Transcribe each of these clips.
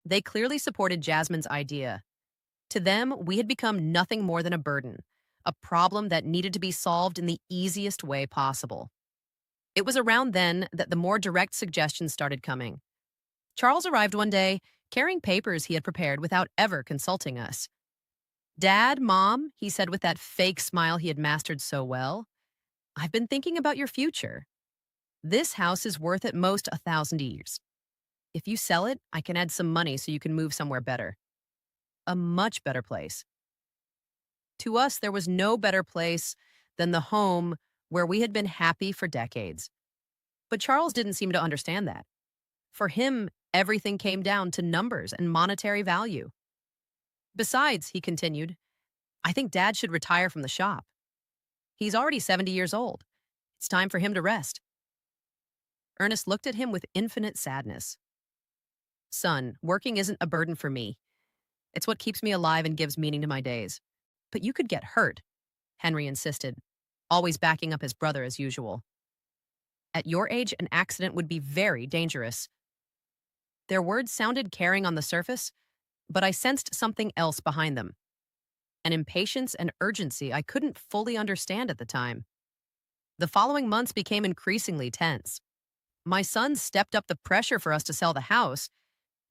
They clearly supported Jasmine's idea. To them, we had become nothing more than a burden, a problem that needed to be solved in the easiest way possible. It was around then that the more direct suggestions started coming. Charles arrived one day carrying papers he had prepared without ever consulting us. Dad, Mom, he said with that fake smile he had mastered so well, I've been thinking about your future. This house is worth at most 1,000 years. If you sell it, I can add some money so you can move somewhere better. A much better place. To us, there was no better place than the home where we had been happy for decades. But Charles didn't seem to understand that. For him, everything came down to numbers and monetary value. Besides, he continued, I think Dad should retire from the shop. He's already 70 years old. It's time for him to rest. Ernest looked at him with infinite sadness. Son, working isn't a burden for me. It's what keeps me alive and gives meaning to my days. But you could get hurt, Henry insisted, always backing up his brother as usual. At your age, an accident would be very dangerous. Their words sounded caring on the surface, but I sensed something else behind them. An impatience and urgency I couldn't fully understand at the time. The following months became increasingly tense. My sons stepped up the pressure for us to sell the house.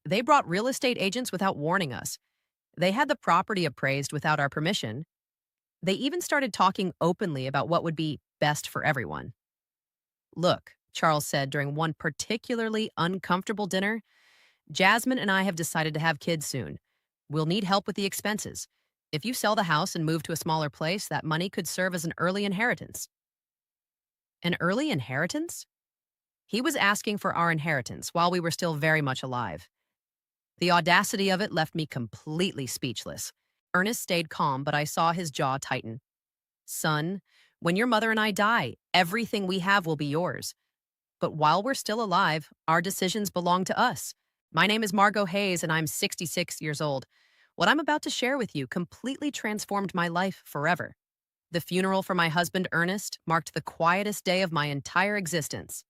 They brought real estate agents without warning us. They had the property appraised without our permission. They even started talking openly about what would be best for everyone. Look, Charles said during one particularly uncomfortable dinner, Jasmine and I have decided to have kids soon. We'll need help with the expenses. If you sell the house and move to a smaller place, that money could serve as an early inheritance. An early inheritance? He was asking for our inheritance while we were still very much alive. The audacity of it left me completely speechless. Ernest stayed calm, but I saw his jaw tighten. Son, when your mother and I die, everything we have will be yours. But while we're still alive, our decisions belong to us. My name is Margot Hayes, and I'm 66 years old. What I'm about to share with you completely transformed my life forever. The funeral for my husband, Ernest, marked the quietest day of my entire existence.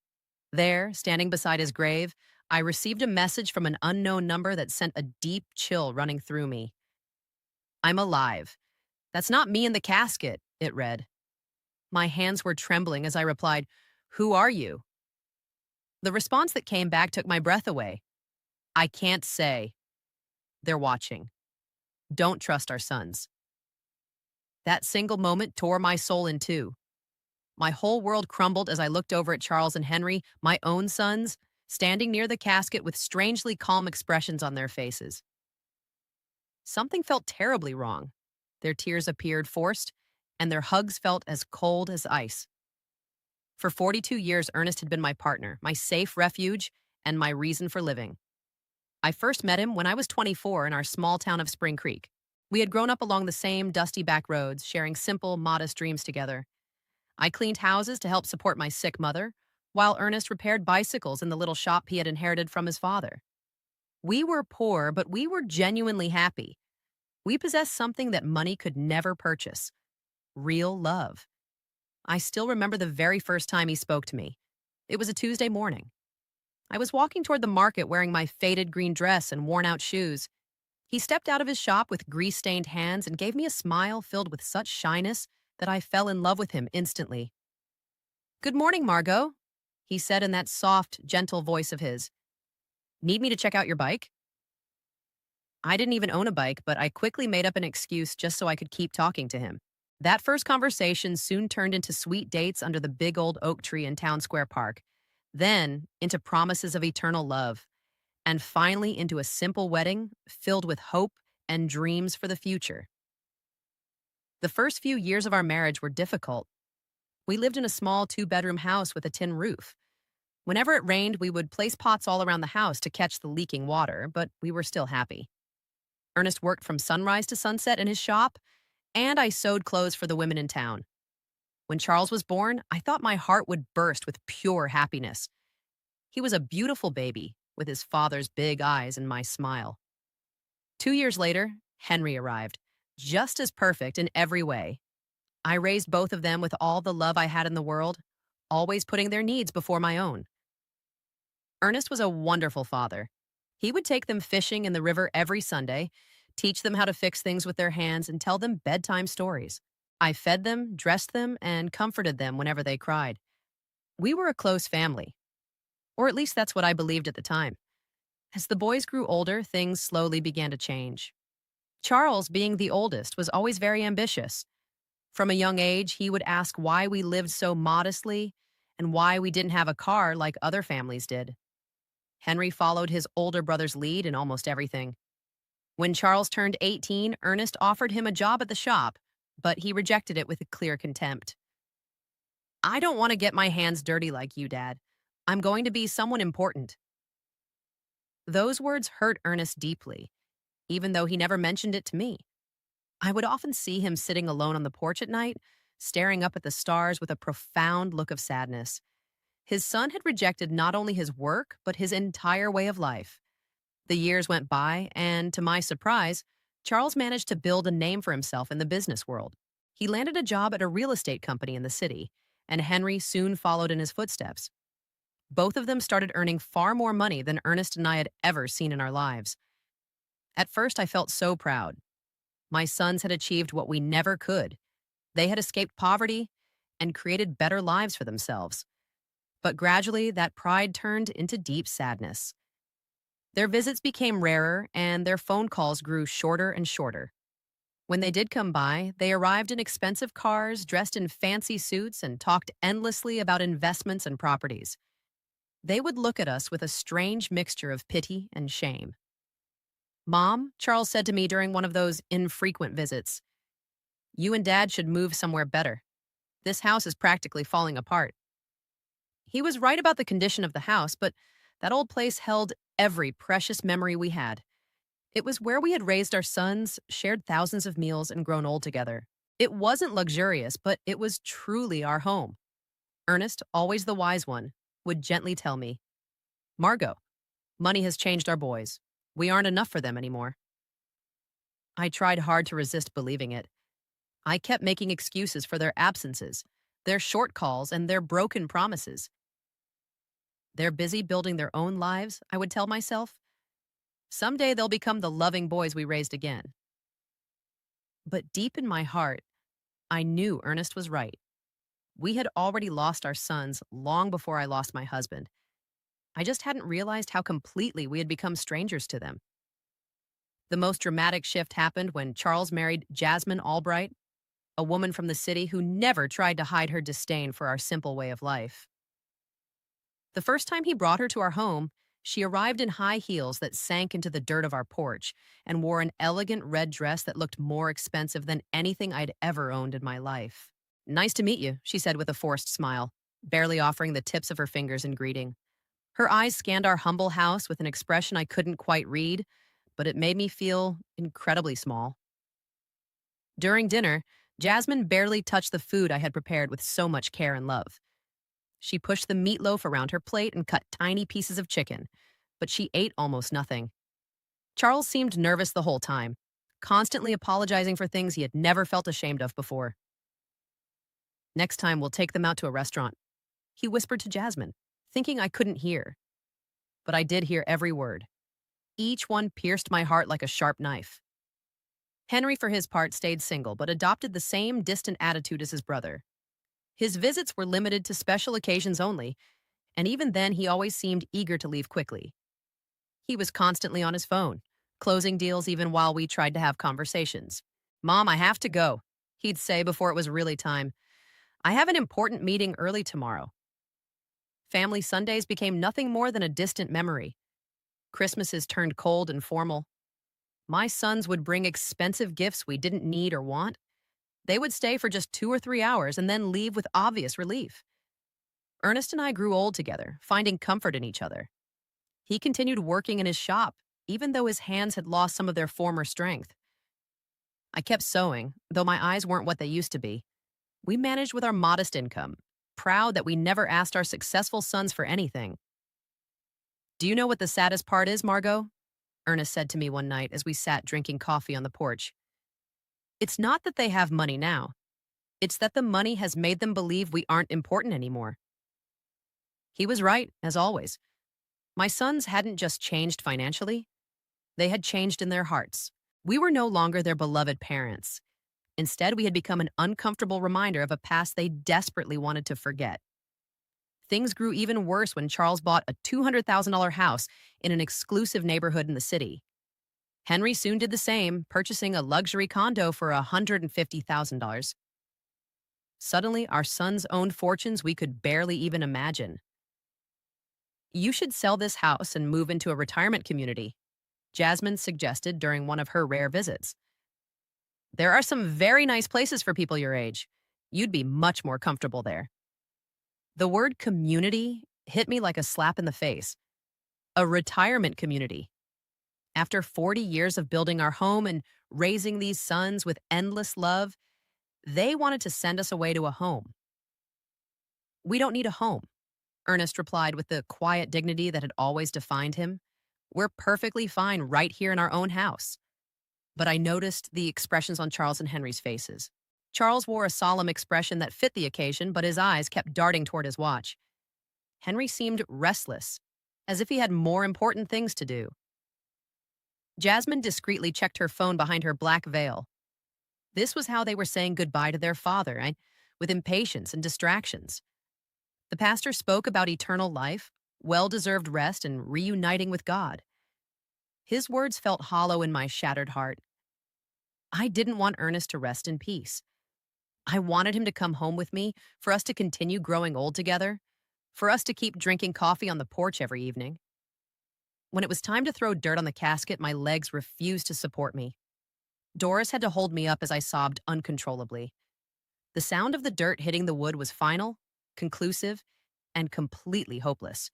There, standing beside his grave, I received a message from an unknown number that sent a deep chill running through me. I'm alive. That's not me in the casket, it read. My hands were trembling as I replied, Who are you? The response that came back took my breath away. I can't say. They're watching. Don't trust our sons. That single moment tore my soul in two. My whole world crumbled as I looked over at Charles and Henry, my own sons, standing near the casket with strangely calm expressions on their faces. Something felt terribly wrong. Their tears appeared forced, and their hugs felt as cold as ice. For 42 years, Ernest had been my partner, my safe refuge, and my reason for living. I first met him when I was 24 in our small town of Spring Creek. We had grown up along the same dusty back roads, sharing simple, modest dreams together. I cleaned houses to help support my sick mother, while Ernest repaired bicycles in the little shop he had inherited from his father. We were poor, but we were genuinely happy. We possessed something that money could never purchase: real love. I still remember the very first time he spoke to me. It was a Tuesday morning. I was walking toward the market wearing my faded green dress and worn-out shoes. He stepped out of his shop with grease-stained hands and gave me a smile filled with such shyness that I fell in love with him instantly. Good morning, Margot, he said in that soft, gentle voice of his. Need me to check out your bike? I didn't even own a bike, but I quickly made up an excuse just so I could keep talking to him. That first conversation soon turned into sweet dates under the big old oak tree in Town Square Park, then into promises of eternal love, and finally into a simple wedding filled with hope and dreams for the future. The first few years of our marriage were difficult. We lived in a small 2-bedroom house with a tin roof. Whenever it rained, we would place pots all around the house to catch the leaking water, but we were still happy. Ernest worked from sunrise to sunset in his shop, and I sewed clothes for the women in town. When Charles was born, I thought my heart would burst with pure happiness. He was a beautiful baby, with his father's big eyes and my smile. 2 years later, Henry arrived, just as perfect in every way. I raised both of them with all the love I had in the world, always putting their needs before my own. Ernest was a wonderful father. He would take them fishing in the river every Sunday, teach them how to fix things with their hands, and tell them bedtime stories. I fed them, dressed them, and comforted them whenever they cried. We were a close family, or at least that's what I believed at the time. As the boys grew older, things slowly began to change. Charles, being the oldest, was always very ambitious. From a young age, he would ask why we lived so modestly and why we didn't have a car like other families did. Henry followed his older brother's lead in almost everything. When Charles turned 18, Ernest offered him a job at the shop, but he rejected it with a clear contempt. I don't want to get my hands dirty like you, Dad. I'm going to be someone important. Those words hurt Ernest deeply, even though he never mentioned it to me. I would often see him sitting alone on the porch at night, staring up at the stars with a profound look of sadness. His son had rejected not only his work, but his entire way of life. The years went by, and to my surprise, Charles managed to build a name for himself in the business world. He landed a job at a real estate company in the city, and Henry soon followed in his footsteps. Both of them started earning far more money than Ernest and I had ever seen in our lives. At first, I felt so proud. My sons had achieved what we never could. They had escaped poverty and created better lives for themselves. But gradually, that pride turned into deep sadness. Their visits became rarer, and their phone calls grew shorter and shorter. When they did come by, they arrived in expensive cars, dressed in fancy suits, and talked endlessly about investments and properties. They would look at us with a strange mixture of pity and shame. Mom, Charles said to me during one of those infrequent visits, you and Dad should move somewhere better. This house is practically falling apart. He was right about the condition of the house, but that old place held every precious memory we had. It was where we had raised our sons, shared thousands of meals, and grown old together. It wasn't luxurious, but it was truly our home. Ernest, always the wise one, would gently tell me, Margot, money has changed our boys. We aren't enough for them anymore. I tried hard to resist believing it. I kept making excuses for their absences, their short calls, and their broken promises. They're busy building their own lives, I would tell myself. Someday they'll become the loving boys we raised again. But deep in my heart, I knew Ernest was right. We had already lost our sons long before I lost my husband. I just hadn't realized how completely we had become strangers to them. The most dramatic shift happened when Charles married Jasmine Albright, a woman from the city who never tried to hide her disdain for our simple way of life. The first time he brought her to our home, she arrived in high heels that sank into the dirt of our porch and wore an elegant red dress that looked more expensive than anything I'd ever owned in my life. Nice to meet you, she said with a forced smile, barely offering the tips of her fingers in greeting. Her eyes scanned our humble house with an expression I couldn't quite read, but it made me feel incredibly small. During dinner, Jasmine barely touched the food I had prepared with so much care and love. She pushed the meatloaf around her plate and cut tiny pieces of chicken, but she ate almost nothing. Charles seemed nervous the whole time, constantly apologizing for things he had never felt ashamed of before. Next time, we'll take them out to a restaurant, he whispered to Jasmine, thinking I couldn't hear. But I did hear every word. Each one pierced my heart like a sharp knife. Henry, for his part, stayed single, but adopted the same distant attitude as his brother. His visits were limited to special occasions only, and even then he always seemed eager to leave quickly. He was constantly on his phone, closing deals even while we tried to have conversations. Mom, I have to go, he'd say before it was really time. I have an important meeting early tomorrow. Family Sundays became nothing more than a distant memory. Christmases turned cold and formal. My sons would bring expensive gifts we didn't need or want. They would stay for just 2 or 3 hours and then leave with obvious relief. Ernest and I grew old together, finding comfort in each other. He continued working in his shop, even though his hands had lost some of their former strength. I kept sewing, though my eyes weren't what they used to be. We managed with our modest income, proud that we never asked our successful sons for anything. Do you know what the saddest part is, Margot? Ernest said to me one night as we sat drinking coffee on the porch. It's not that they have money now. It's that the money has made them believe we aren't important anymore. He was right, as always. My sons hadn't just changed financially, they had changed in their hearts. We were no longer their beloved parents. Instead, we had become an uncomfortable reminder of a past they desperately wanted to forget. Things grew even worse when Charles bought a $200,000 house in an exclusive neighborhood in the city. Henry soon did the same, purchasing a luxury condo for $150,000. Suddenly, our sons owned fortunes we could barely even imagine. You should sell this house and move into a retirement community, Jasmine suggested during one of her rare visits. There are some very nice places for people your age. You'd be much more comfortable there. The word community hit me like a slap in the face. A retirement community. After 40 years of building our home and raising these sons with endless love, they wanted to send us away to a home. We don't need a home, Ernest replied with the quiet dignity that had always defined him. We're perfectly fine right here in our own house. But I noticed the expressions on Charles and Henry's faces. Charles wore a solemn expression that fit the occasion, but his eyes kept darting toward his watch. Henry seemed restless, as if he had more important things to do. Jasmine discreetly checked her phone behind her black veil. This was how they were saying goodbye to their father, with impatience and distractions. The pastor spoke about eternal life, well-deserved rest, and reuniting with God. His words felt hollow in my shattered heart. I didn't want Ernest to rest in peace. I wanted him to come home with me, for us to continue growing old together, for us to keep drinking coffee on the porch every evening. When it was time to throw dirt on the casket, my legs refused to support me. Doris had to hold me up as I sobbed uncontrollably. The sound of the dirt hitting the wood was final, conclusive, and completely hopeless.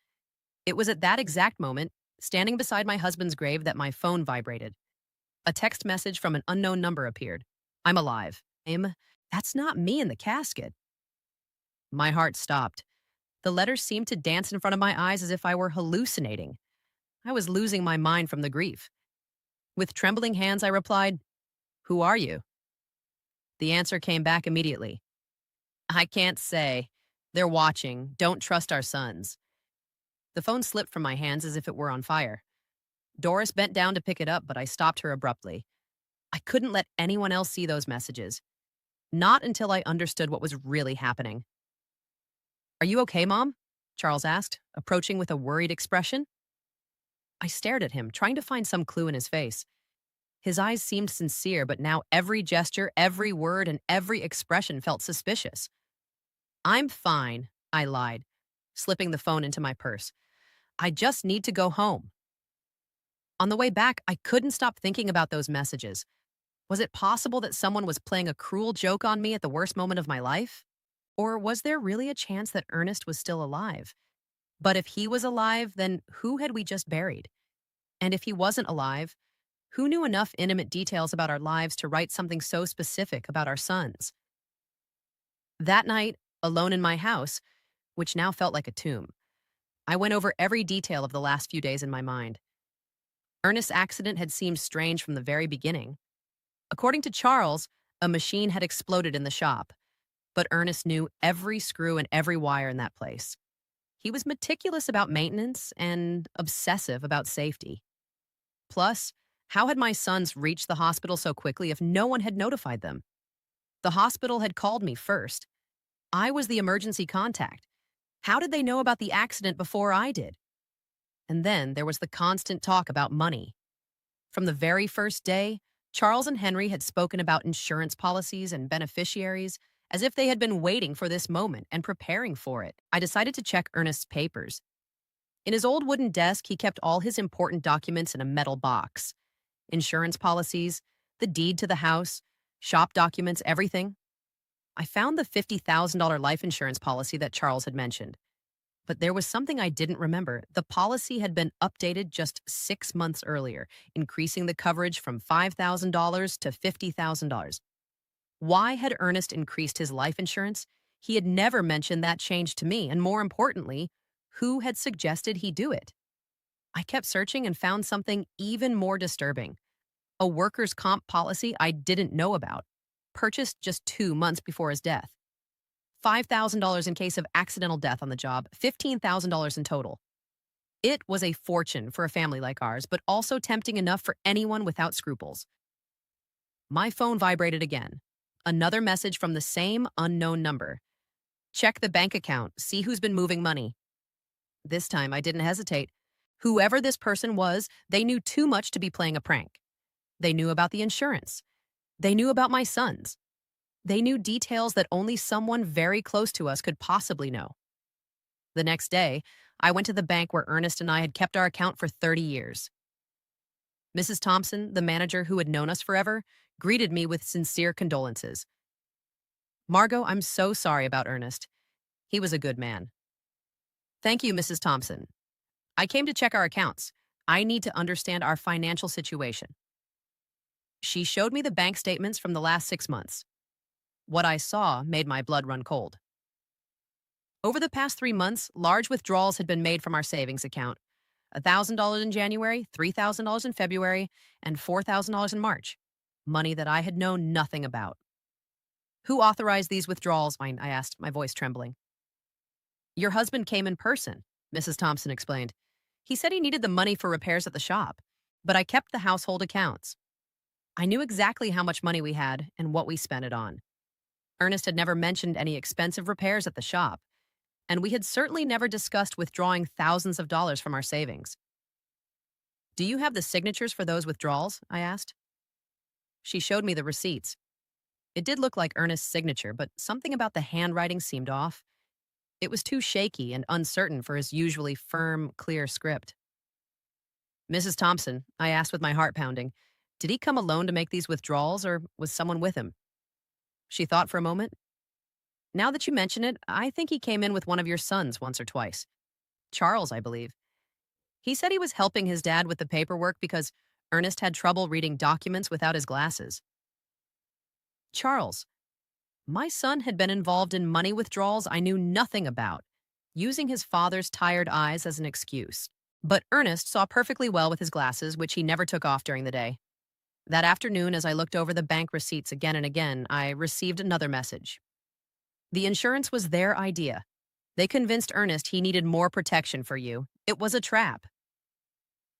It was at that exact moment, standing beside my husband's grave, that my phone vibrated. A text message from an unknown number appeared. I'm alive. That's not me in the casket. My heart stopped. The letters seemed to dance in front of my eyes as if I were hallucinating. I was losing my mind from the grief. With trembling hands, I replied, Who are you? The answer came back immediately. I can't say. They're watching. Don't trust our sons. The phone slipped from my hands as if it were on fire. Doris bent down to pick it up, but I stopped her abruptly. I couldn't let anyone else see those messages. Not until I understood what was really happening. Are you okay, Mom? Charles asked, approaching with a worried expression. I stared at him, trying to find some clue in his face. His eyes seemed sincere, but now every gesture, every word, and every expression felt suspicious. I'm fine, I lied, slipping the phone into my purse. I just need to go home. On the way back, I couldn't stop thinking about those messages. Was it possible that someone was playing a cruel joke on me at the worst moment of my life? Or was there really a chance that Ernest was still alive? But if he was alive, then who had we just buried? And if he wasn't alive, who knew enough intimate details about our lives to write something so specific about our sons? That night, alone in my house, which now felt like a tomb, I went over every detail of the last few days in my mind. Ernest's accident had seemed strange from the very beginning. According to Charles, a machine had exploded in the shop, but Ernest knew every screw and every wire in that place. He was meticulous about maintenance and obsessive about safety. Plus, how had my sons reached the hospital so quickly if no one had notified them? The hospital had called me first. I was the emergency contact. How did they know about the accident before I did? And then there was the constant talk about money. From the very first day, Charles and Henry had spoken about insurance policies and beneficiaries as if they had been waiting for this moment and preparing for it. I decided to check Ernest's papers. In his old wooden desk, he kept all his important documents in a metal box. Insurance policies, the deed to the house, shop documents, everything. I found the $50,000 life insurance policy that Charles had mentioned. But there was something I didn't remember. The policy had been updated just 6 months earlier, increasing the coverage from $5,000 to $50,000. Why had Ernest increased his life insurance? He had never mentioned that change to me, and more importantly, who had suggested he do it? I kept searching and found something even more disturbing. A workers' comp policy I didn't know about, purchased just 2 months before his death. $5,000 in case of accidental death on the job, $15,000 in total. It was a fortune for a family like ours, but also tempting enough for anyone without scruples. My phone vibrated again. Another message from the same unknown number. Check the bank account, see who's been moving money. This time I didn't hesitate. Whoever this person was, they knew too much to be playing a prank. They knew about the insurance. They knew about my sons. They knew details that only someone very close to us could possibly know. The next day, I went to the bank where Ernest and I had kept our account for 30 years. Mrs. Thompson, the manager who had known us forever, greeted me with sincere condolences. Margot, I'm so sorry about Ernest. He was a good man. Thank you, Mrs. Thompson. I came to check our accounts. I need to understand our financial situation. She showed me the bank statements from the last 6 months. What I saw made my blood run cold. Over the past 3 months, large withdrawals had been made from our savings account. $1,000 in January, $3,000 in February, and $4,000 in March. Money that I had known nothing about. Who authorized these withdrawals? I asked, my voice trembling. Your husband came in person, Mrs. Thompson explained. He said he needed the money for repairs at the shop, but I kept the household accounts. I knew exactly how much money we had and what we spent it on. Ernest had never mentioned any expensive repairs at the shop, and we had certainly never discussed withdrawing thousands of dollars from our savings. Do you have the signatures for those withdrawals? I asked. She showed me the receipts. It did look like Ernest's signature, but something about the handwriting seemed off. It was too shaky and uncertain for his usually firm, clear script. Mrs. Thompson, I asked with my heart pounding, did he come alone to make these withdrawals, or was someone with him? She thought for a moment. Now that you mention it, I think he came in with one of your sons once or twice. Charles, I believe. He said he was helping his dad with the paperwork because Ernest had trouble reading documents without his glasses. Charles. My son had been involved in money withdrawals I knew nothing about, using his father's tired eyes as an excuse. But Ernest saw perfectly well with his glasses, which he never took off during the day. That afternoon, as I looked over the bank receipts again and again, I received another message. The insurance was their idea. They convinced Ernest he needed more protection for you. It was a trap.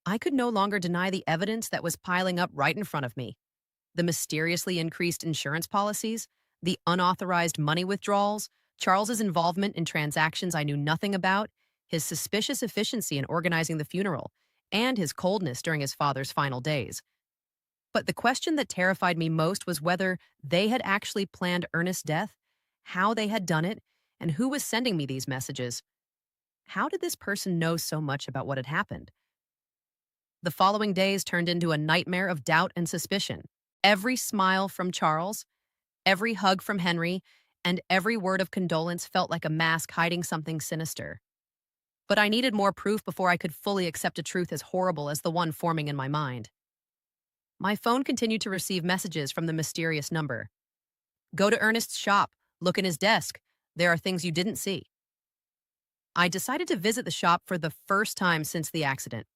I could no longer deny the evidence that was piling up right in front of me. The mysteriously increased insurance policies, the unauthorized money withdrawals, Charles's involvement in transactions I knew nothing about, his suspicious efficiency in organizing the funeral, and his coldness during his father's final days. But the question that terrified me most was whether they had actually planned Ernest's death, how they had done it, and who was sending me these messages. How did this person know so much about what had happened? The following days turned into a nightmare of doubt and suspicion. Every smile from Charles, every hug from Henry, and every word of condolence felt like a mask hiding something sinister. But I needed more proof before I could fully accept a truth as horrible as the one forming in my mind. My phone continued to receive messages from the mysterious number. Go to Ernest's shop. Look in his desk. There are things you didn't see. I decided to visit the shop for the first time since the accident.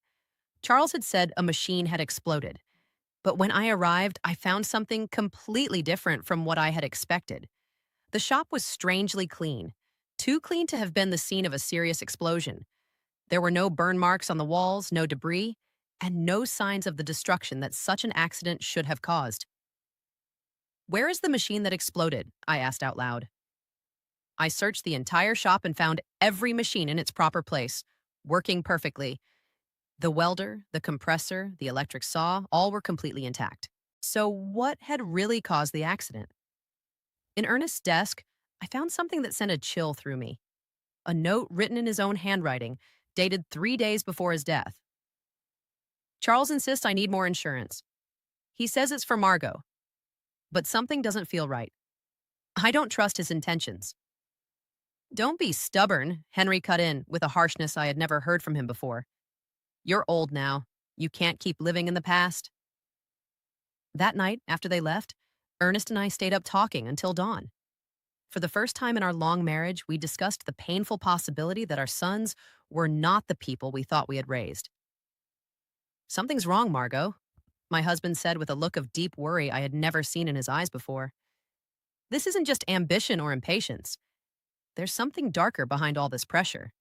Charles had said a machine had exploded. But when I arrived, I found something completely different from what I had expected. The shop was strangely clean, too clean to have been the scene of a serious explosion. There were no burn marks on the walls, no debris, and no signs of the destruction that such an accident should have caused. Where is the machine that exploded? I asked out loud. I searched the entire shop and found every machine in its proper place, working perfectly. The welder, the compressor, the electric saw, all were completely intact. So what had really caused the accident? In Ernest's desk, I found something that sent a chill through me. A note written in his own handwriting, dated 3 days before his death. Charles insists I need more insurance. He says it's for Margot. But something doesn't feel right. I don't trust his intentions. Don't be stubborn, Henry cut in with a harshness I had never heard from him before. You're old now. You can't keep living in the past. That night, after they left, Ernest and I stayed up talking until dawn. For the first time in our long marriage, we discussed the painful possibility that our sons were not the people we thought we had raised. Something's wrong, Margot, my husband said with a look of deep worry I had never seen in his eyes before. This isn't just ambition or impatience. There's something darker behind all this pressure.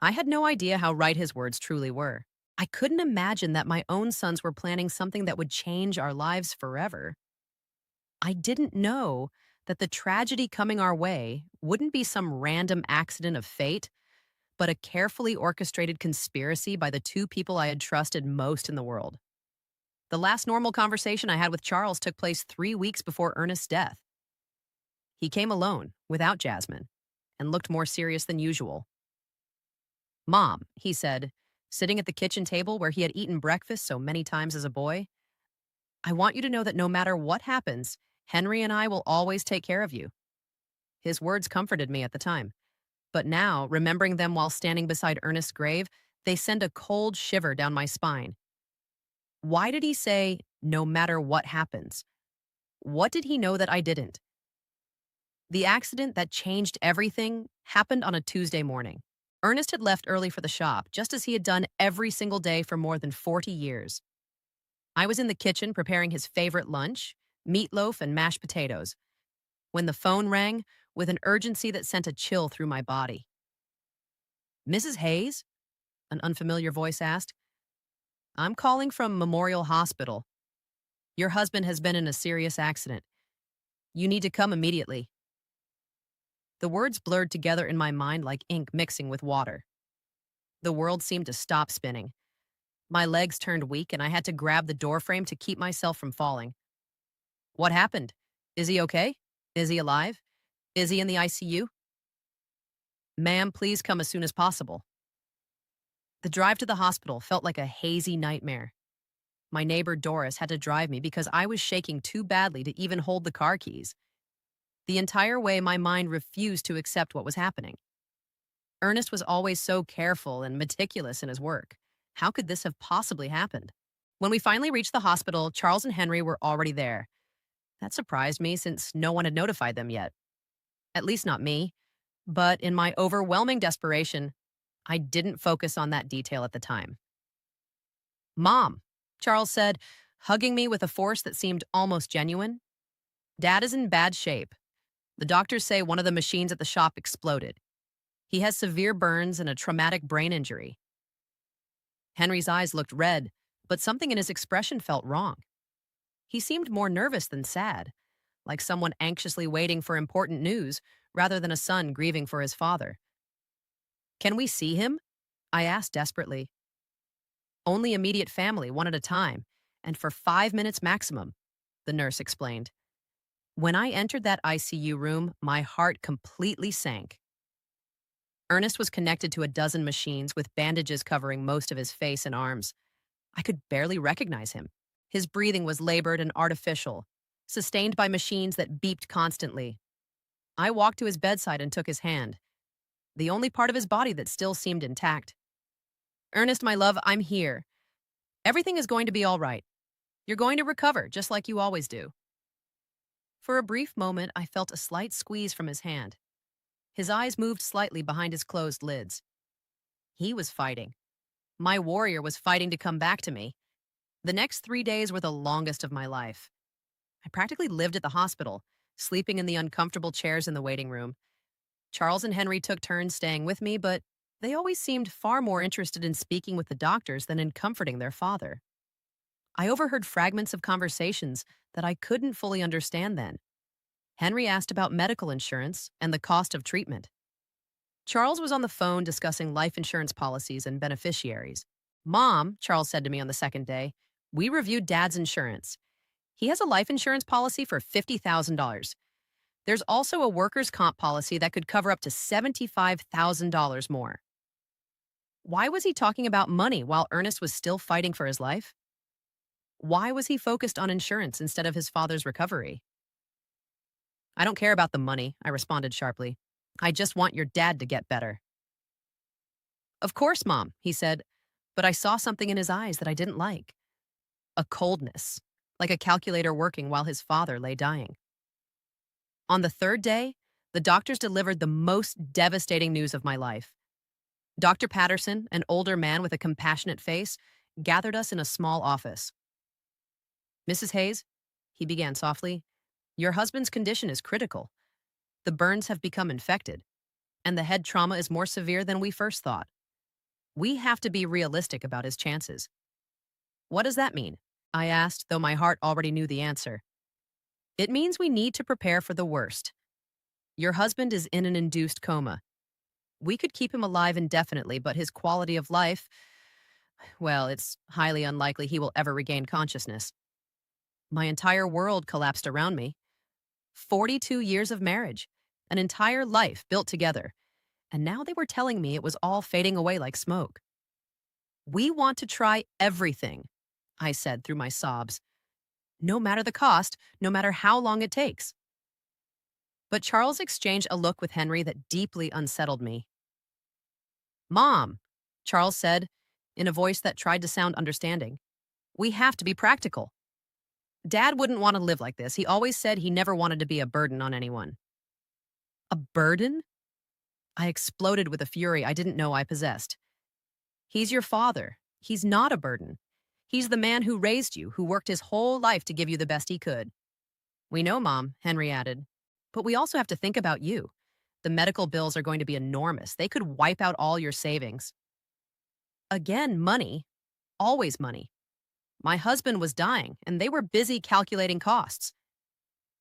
I had no idea how right his words truly were. I couldn't imagine that my own sons were planning something that would change our lives forever. I didn't know that the tragedy coming our way wouldn't be some random accident of fate, but a carefully orchestrated conspiracy by the two people I had trusted most in the world. The last normal conversation I had with Charles took place 3 weeks before Ernest's death. He came alone, without Jasmine, and looked more serious than usual. Mom, he said, sitting at the kitchen table where he had eaten breakfast so many times as a boy, I want you to know that no matter what happens, Henry and I will always take care of you. His words comforted me at the time, but now, remembering them while standing beside Ernest's grave, they send a cold shiver down my spine. Why did he say, no matter what happens? What did he know that I didn't? The accident that changed everything happened on a Tuesday morning. Ernest had left early for the shop, just as he had done every single day for more than 40 years. I was in the kitchen preparing his favorite lunch, meatloaf and mashed potatoes, when the phone rang with an urgency that sent a chill through my body. Mrs. Hayes? An unfamiliar voice asked. I'm calling from Memorial Hospital. Your husband has been in a serious accident. You need to come immediately. The words blurred together in my mind like ink mixing with water. The world seemed to stop spinning. My legs turned weak and I had to grab the doorframe to keep myself from falling. What happened? Is he okay? Is he alive? Is he in the ICU? Ma'am, please come as soon as possible. The drive to the hospital felt like a hazy nightmare. My neighbor Doris had to drive me because I was shaking too badly to even hold the car keys. The entire way, my mind refused to accept what was happening. Ernest was always so careful and meticulous in his work. How could this have possibly happened? When we finally reached the hospital, Charles and Henry were already there. That surprised me since no one had notified them yet. At least not me. But in my overwhelming desperation, I didn't focus on that detail at the time. Mom, Charles said, hugging me with a force that seemed almost genuine. Dad is in bad shape. The doctors say one of the machines at the shop exploded. He has severe burns and a traumatic brain injury. Henry's eyes looked red, but something in his expression felt wrong. He seemed more nervous than sad, like someone anxiously waiting for important news rather than a son grieving for his father. Can we see him? I asked desperately. Only immediate family, one at a time, and for 5 minutes maximum, the nurse explained. When I entered that ICU room, my heart completely sank. Ernest was connected to a dozen machines with bandages covering most of his face and arms. I could barely recognize him. His breathing was labored and artificial, sustained by machines that beeped constantly. I walked to his bedside and took his hand, the only part of his body that still seemed intact. Ernest, my love, I'm here. Everything is going to be all right. You're going to recover, just like you always do. For a brief moment, I felt a slight squeeze from his hand. His eyes moved slightly behind his closed lids. He was fighting. My warrior was fighting to come back to me. The next 3 days were the longest of my life. I practically lived at the hospital, sleeping in the uncomfortable chairs in the waiting room. Charles and Henry took turns staying with me, but they always seemed far more interested in speaking with the doctors than in comforting their father. I overheard fragments of conversations that I couldn't fully understand then. Henry asked about medical insurance and the cost of treatment. Charles was on the phone discussing life insurance policies and beneficiaries. Mom, Charles said to me on the second day, we reviewed Dad's insurance. He has a life insurance policy for $50,000. There's also a workers' comp policy that could cover up to $75,000 more. Why was he talking about money while Ernest was still fighting for his life? Why was he focused on insurance instead of his father's recovery? I don't care about the money, I responded sharply. I just want your dad to get better. Of course, Mom, he said, but I saw something in his eyes that I didn't like. A coldness, like a calculator working while his father lay dying. On the third day, the doctors delivered the most devastating news of my life. Dr. Patterson, an older man with a compassionate face, gathered us in a small office. Mrs. Hayes, he began softly, your husband's condition is critical. The burns have become infected, and the head trauma is more severe than we first thought. We have to be realistic about his chances. What does that mean? I asked, though my heart already knew the answer. It means we need to prepare for the worst. Your husband is in an induced coma. We could keep him alive indefinitely, but his quality of life, well, it's highly unlikely he will ever regain consciousness. My entire world collapsed around me. 42 years of marriage, an entire life built together, and now they were telling me it was all fading away like smoke. We want to try everything, I said through my sobs. No matter the cost, no matter how long it takes. But Charles exchanged a look with Henry that deeply unsettled me. Mom, Charles said, in a voice that tried to sound understanding, we have to be practical. Dad wouldn't want to live like this. He always said he never wanted to be a burden on anyone. A burden? I exploded with a fury I didn't know I possessed. He's your father. He's not a burden. He's the man who raised you, who worked his whole life to give you the best he could. We know, Mom, Henry added, but we also have to think about you. The medical bills are going to be enormous. They could wipe out all your savings. Again, money. Always money. My husband was dying, and they were busy calculating costs.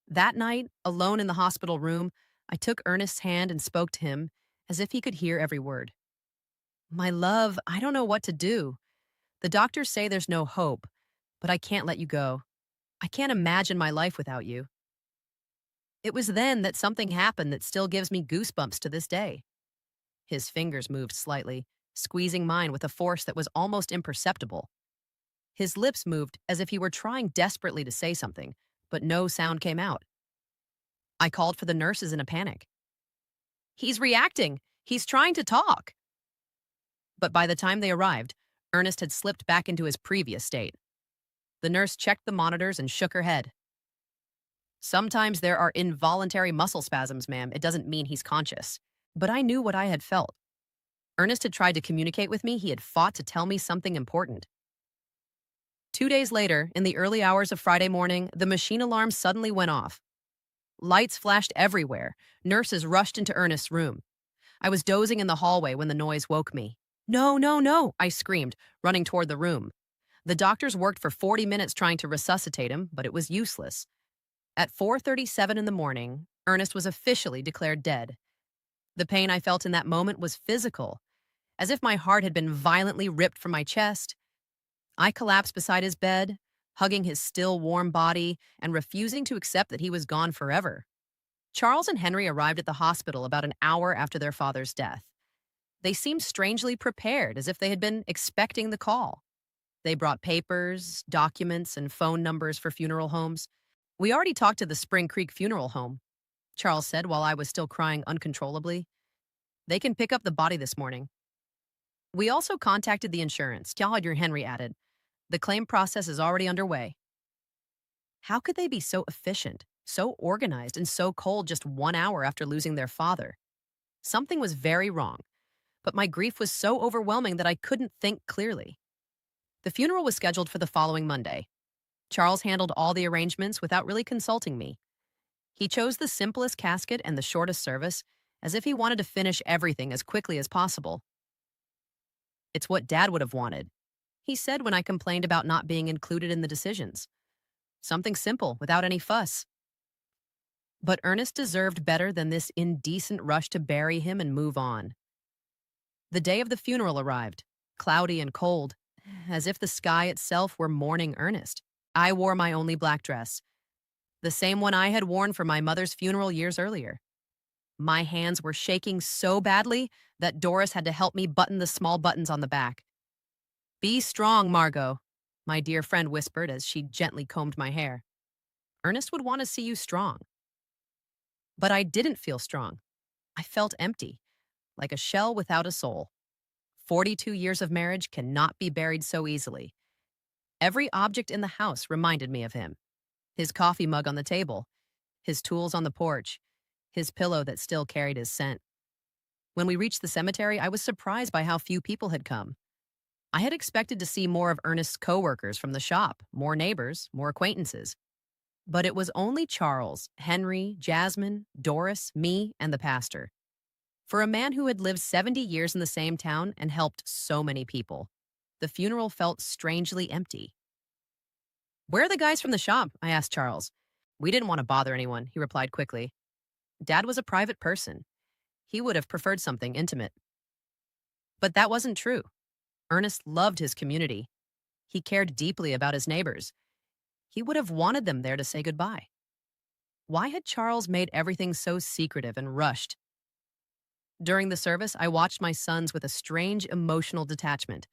That night, alone in the hospital room, I took Ernest's hand and spoke to him as if he could hear every word. My love, I don't know what to do. The doctors say there's no hope, but I can't let you go. I can't imagine my life without you. It was then that something happened that still gives me goosebumps to this day. His fingers moved slightly, squeezing mine with a force that was almost imperceptible. His lips moved as if he were trying desperately to say something, but no sound came out. I called for the nurses in a panic. He's reacting. He's trying to talk. But by the time they arrived, Ernest had slipped back into his previous state. The nurse checked the monitors and shook her head. Sometimes there are involuntary muscle spasms, ma'am. It doesn't mean he's conscious. But I knew what I had felt. Ernest had tried to communicate with me. He had fought to tell me something important. 2 days later, in the early hours of Friday morning, the machine alarm suddenly went off. Lights flashed everywhere. Nurses rushed into Ernest's room. I was dozing in the hallway when the noise woke me. No, no, no, I screamed, running toward the room. The doctors worked for 40 minutes trying to resuscitate him, but it was useless. At 4:37 in the morning, Ernest was officially declared dead. The pain I felt in that moment was physical, as if my heart had been violently ripped from my chest. I collapsed beside his bed, hugging his still warm body and refusing to accept that he was gone forever. Charles and Henry arrived at the hospital about an hour after their father's death. They seemed strangely prepared, as if they had been expecting the call. They brought papers, documents, and phone numbers for funeral homes. We already talked to the Spring Creek Funeral Home, Charles said while I was still crying uncontrollably. They can pick up the body this morning. We also contacted the insurance, Henry added. The claim process is already underway. How could they be so efficient, so organized, and so cold just 1 hour after losing their father? Something was very wrong, but my grief was so overwhelming that I couldn't think clearly. The funeral was scheduled for the following Monday. Charles handled all the arrangements without really consulting me. He chose the simplest casket and the shortest service, as if he wanted to finish everything as quickly as possible. It's what Dad would have wanted, he said when I complained about not being included in the decisions. Something simple, without any fuss. But Ernest deserved better than this indecent rush to bury him and move on. The day of the funeral arrived, cloudy and cold, as if the sky itself were mourning Ernest. I wore my only black dress, the same one I had worn for my mother's funeral years earlier. My hands were shaking so badly that Doris had to help me button the small buttons on the back. Be strong, Margot, my dear friend whispered as she gently combed my hair. Ernest would want to see you strong. But I didn't feel strong. I felt empty, like a shell without a soul. 42 years of marriage cannot be buried so easily. Every object in the house reminded me of him. His coffee mug on the table, his tools on the porch, his pillow that still carried his scent. When we reached the cemetery, I was surprised by how few people had come. I had expected to see more of Ernest's coworkers from the shop, more neighbors, more acquaintances. But it was only Charles, Henry, Jasmine, Doris, me, and the pastor. For a man who had lived 70 years in the same town and helped so many people, the funeral felt strangely empty. Where are the guys from the shop? I asked Charles. We didn't want to bother anyone, he replied quickly. Dad was a private person. He would have preferred something intimate. But that wasn't true. Ernest loved his community. He cared deeply about his neighbors. He would have wanted them there to say goodbye. Why had Charles made everything so secretive and rushed? During the service, I watched my sons with a strange emotional detachment.